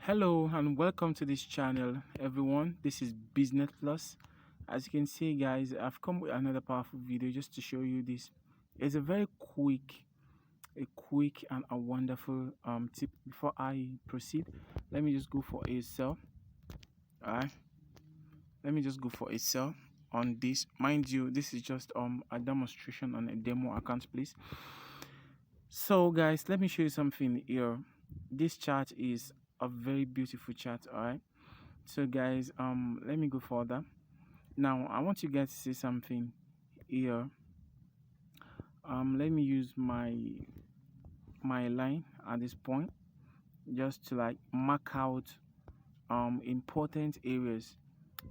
Hello and welcome to this channel, everyone. This is Business Plus. As you can see, guys, I've come with another powerful video just to show you this. It's a very quick and a wonderful tip. Before I proceed, let me just go for a sell. All right, let me just go for a sell on this. Mind you, this is just a demonstration on a demo account, please. So, guys, let me show you something here. This chart is a very beautiful chart. All right. So guys, let me go further. Now I want you guys to see something here. Let me use my line at this point just to like mark out important areas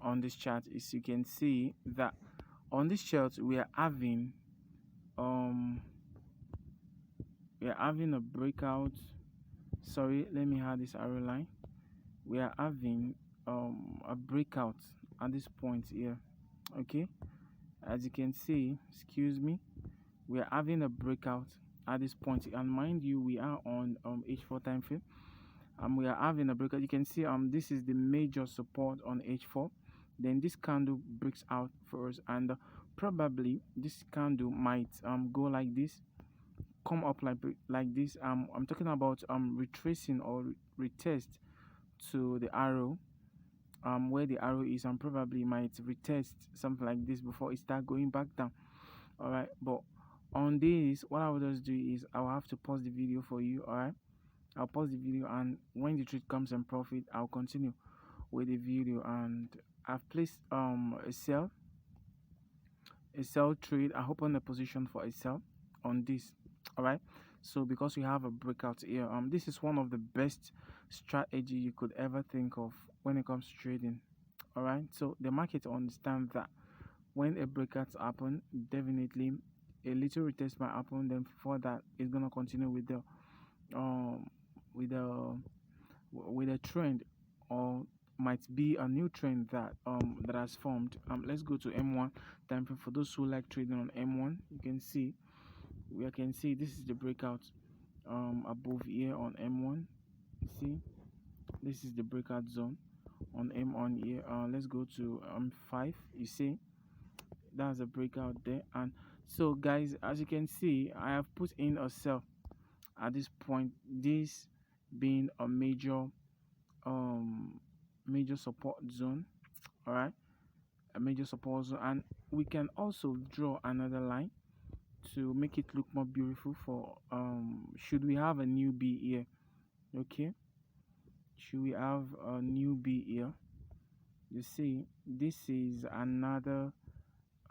on this chart. As you can see that on this chart um we are having a breakout. Sorry, let me add this arrow line. We are having a breakout at this point here. Okay, as you can see, excuse me, we are having a breakout at this point, and mind you, we are on h4 time frame. We are having a breakout. You can see this is the major support on h4. Then this candle breaks out for us, and probably this candle might go like this, come up like this. I'm talking about retracing or retest to the arrow, where the arrow is, and probably might retest something like this before it start going back down. All right, but on this, what I will just do is I will have to pause the video for you. All right, I'll pause the video, and when the trade comes in profit, I'll continue with the video. And I've placed a sell trade. I open a position for a sell on this. All right, so because we have a breakout here, this is one of the best strategy you could ever think of when it comes to trading. All right, so the market understands that when a breakout happen, definitely a little retest might happen. Then for that, it's gonna continue um with the with a trend, or might be a new trend that has formed. Let's go to M1 time frame. For those who like trading on M1, you can see this is the breakout above here on M1. You see, this is the breakout zone on M1 here. Let's go to 5. You see, that's a breakout there. And so guys, as you can see, I have put in a sell at this point, this being a um major support zone. All right, a major support zone. And we can also draw another line to make it look more beautiful for should we have a new B here. Okay, should we have a new B here? You see, this is another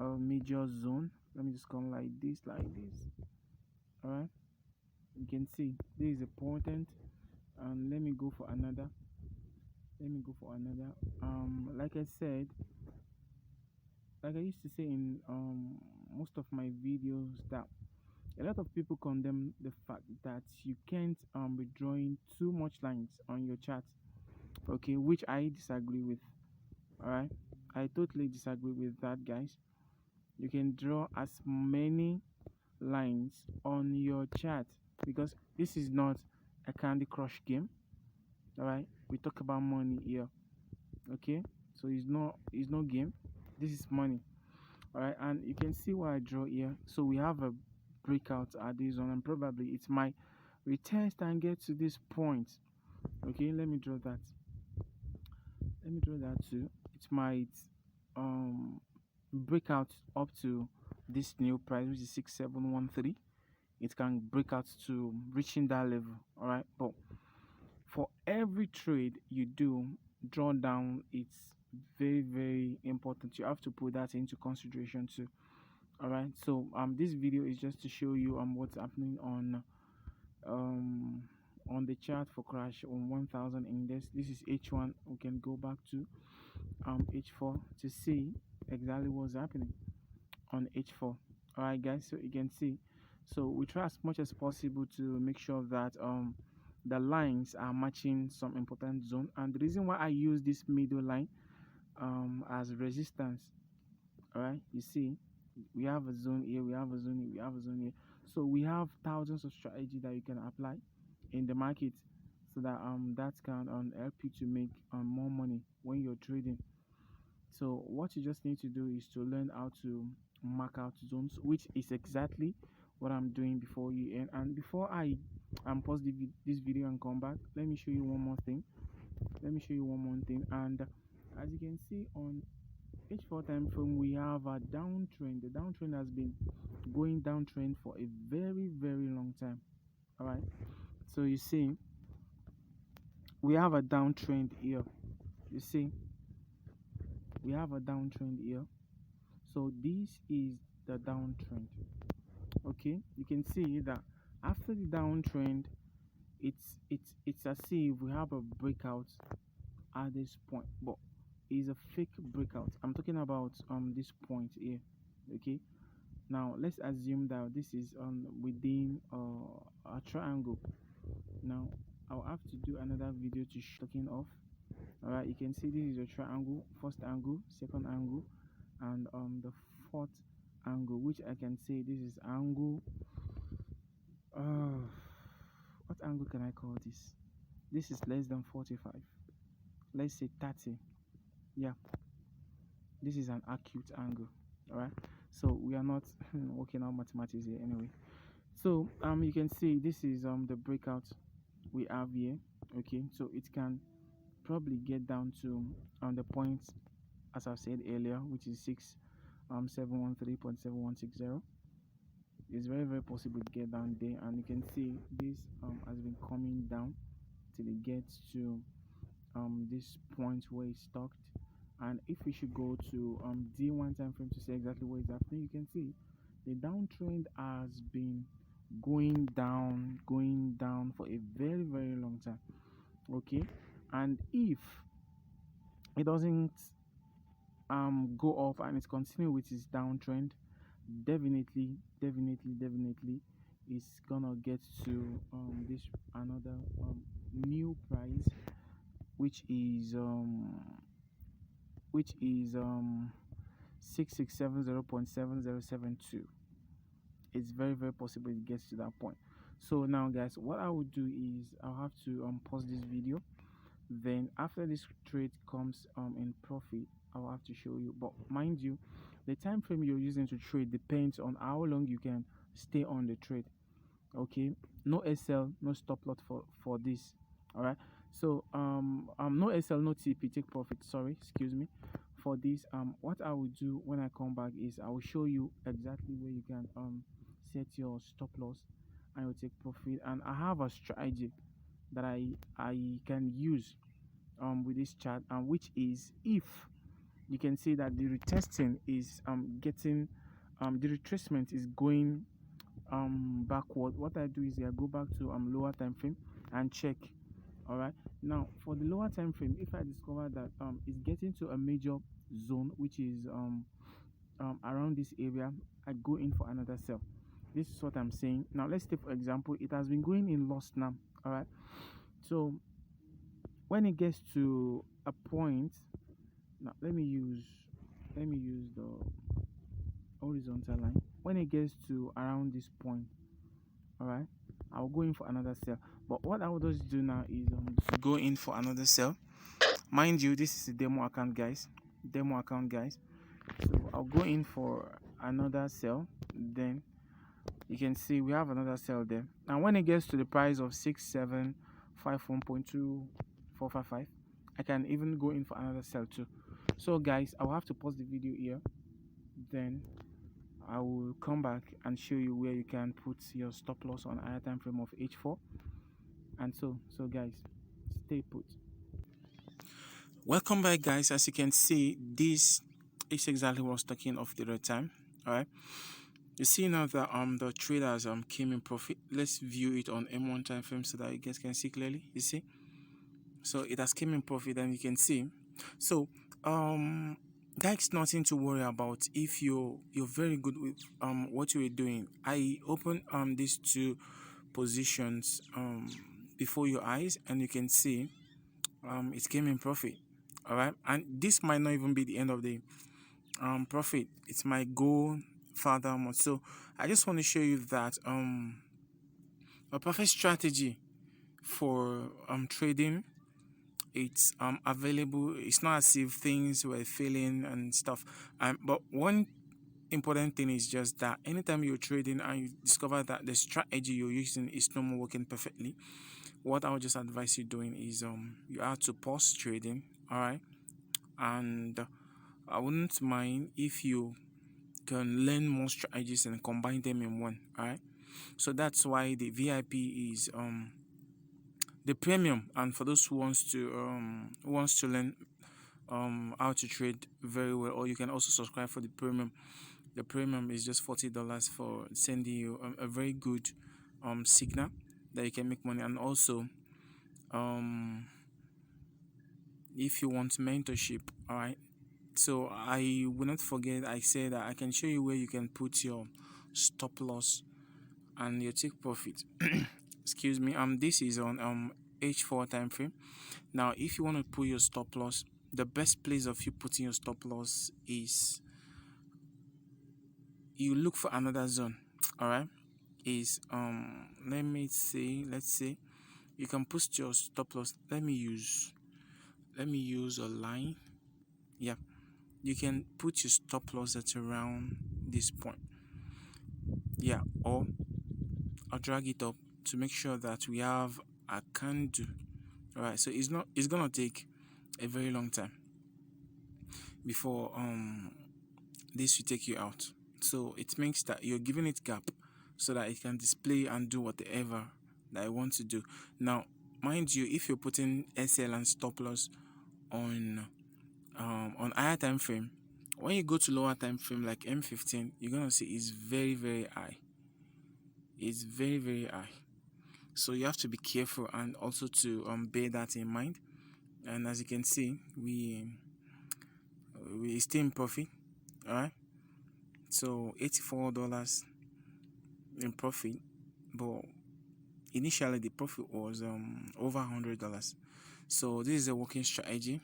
major zone. Let me just come like this. All right, you can see this is important. And let me go for another. Like I said, like I used to say in most of my videos, that a lot of people condemn the fact that you can't be drawing too much lines on your chart. Okay, which I disagree with. All right, I totally disagree with that, guys. You can draw as many lines on your chart, because this is not a Candy Crush game. All right, we talk about money here. Okay, so it's no game. This is money. All right, and you can see what I draw here. So we have a breakout at this one, and probably it might retest and get to this point. Okay, let me draw that. Too. It might break out up to this new price, which is 6713. It can break out to reaching that level. All right, but for every trade you do, drawdown, it's very important. You have to put that into consideration too. All right, so this video is just to show you what's happening um on the chart for crash on 1000 index. This is H1. We can go back to H4 to see exactly what's happening on H4. All right, guys, so you can see, so we try as much as possible to make sure that the lines are matching some important zone. And the reason why I use this middle line as resistance, all right, you see, we have a zone here, we have a zone here, we have a zone here. So we have thousands of strategy that you can apply in the market so that that can help you to make more money when you're trading. So what you just need to do is to learn how to mark out zones, which is exactly what I'm doing before you end. And before I pause this video and come back, let me show you one more thing. And as you can see on H4 time frame, we have a downtrend. The downtrend has been going downtrend for a very long time. All right. So you see, we have a downtrend here. You see, we have a downtrend here. So this is the downtrend. Okay, you can see that after the downtrend, it's as if we have a breakout at this point, but it's a fake breakout. I'm talking about this point here. Okay, now let's assume that this is within a triangle. Now I'll have to do another video to talking off. All right, you can see this is a triangle, first angle, second angle, and the fourth angle, which I can say this is angle what angle can I call this? This is less than 45, let's say 30. Yeah, this is an acute angle. All right, so we are not working out mathematics here anyway. So you can see this is the breakout we have here. Okay, so it can probably get down to the point as I've said earlier, which is 713.7160. It's very possible to get down there, and you can see this has been coming down till it gets to this point where it's stocked. And if we should go to D1 time frame to see exactly what is happening, you can see the downtrend has been going down for a very long time. Okay, and if it doesn't go off and it's continuing with its downtrend, definitely it's gonna get to this another new price, which is 6670.7072. It's very possible it gets to that point. So now guys, what I would do is I'll have to pause this video. Then after this trade comes in profit, I'll have to show you. But mind you, the time frame you're using to trade depends on how long you can stay on the trade. Okay, no SL, no stop loss for this. All right, so no SL, no TP, take profit, sorry, excuse me, for this. What I will do when I come back is I will show you exactly where you can set your stop loss and you'll take profit. And I have a strategy that I can use with this chart, and which is, if you can see that the retesting is getting the retracement is going backward, what I do is I go back to lower time frame and check. All right, now for the lower time frame, if I discover that it's getting to a major zone, which is around this area, I go in for another sell. This is what I'm saying. Now let's take for example, it has been going in loss now. All right, so when it gets to a point, now let me use the horizontal line. When it gets to around this point, all right, I'll go in for another sell. But what I will just do now is to go in for another sell. Mind you, this is a demo account, guys. So I'll go in for another sell. Then you can see we have another sell there. Now when it gets to the price of 6751.2455, I can even go in for another sell too. So guys, I'll have to pause the video here, then I will come back and show you where you can put your stop loss on higher time frame of H4. And so guys, stay put. Welcome back guys. As you can see, this is exactly what I was talking of the right time. All right, you see now that the traders came in profit. Let's view it on M1 time frame so that you guys can see clearly. You see, so it has came in profit, and you can see. So that's nothing to worry about if you're very good with what you were doing. I open these two positions before your eyes, and you can see it came in profit. All right, and this might not even be the end of the profit. It might go further more. So I just want to show you that a perfect strategy for trading. It's available. It's not as if things were failing and stuff. But one important thing is just that anytime you're trading and you discover that the strategy you're using is no more working perfectly, what I would just advise you doing is you have to pause trading, all right? And I wouldn't mind if you can learn more strategies and combine them in one, all right? So that's why the VIP is the premium, and for those who wants to learn how to trade very well, or you can also subscribe for the premium. The premium is just $40 for sending you a very good signal that you can make money. And also if you want mentorship, all right, so I will not forget I said that I can show you where you can put your stop loss and your take profit. Excuse me. This is on H4 time frame. Now if you want to put your stop loss, the best place of you putting your stop loss is you look for another zone, all right? Is let's say you can put your stop loss. Let me use a line. Yeah, you can put your stop loss at around this point. Yeah, or I'll drag it up to make sure that we have a candle. All right, so it's gonna take a very long time before this will take you out. So it makes that you're giving it gap so that it can display and do whatever that I want to do. Now, mind you, if you're putting SL and stop loss on higher time frame, when you go to lower time frame like M15, you're gonna see it's very very high. It's very very high. So you have to be careful and also to bear that in mind. And as you can see, we stay in profit. All right. So $84 in profit, but initially the profit was over $100. So this is a working strategy.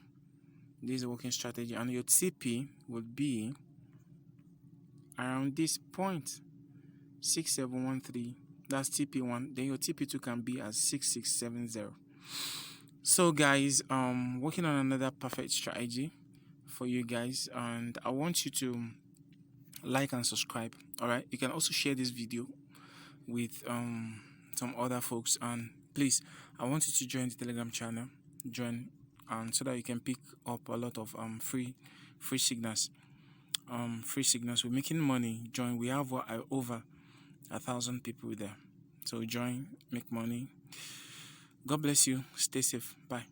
This is a working strategy, and your TP would be around this point 6713. That's TP1. Then your TP2 can be at 6670. So guys, working on another perfect strategy for you guys, and I want you to like and subscribe. All right, you can also share this video with some other folks, and please, I want you to join the Telegram channel, and so that you can pick up a lot of free signals. We're making money. Join. We have over 1,000 people there, so join, make money. God bless you. Stay safe. Bye.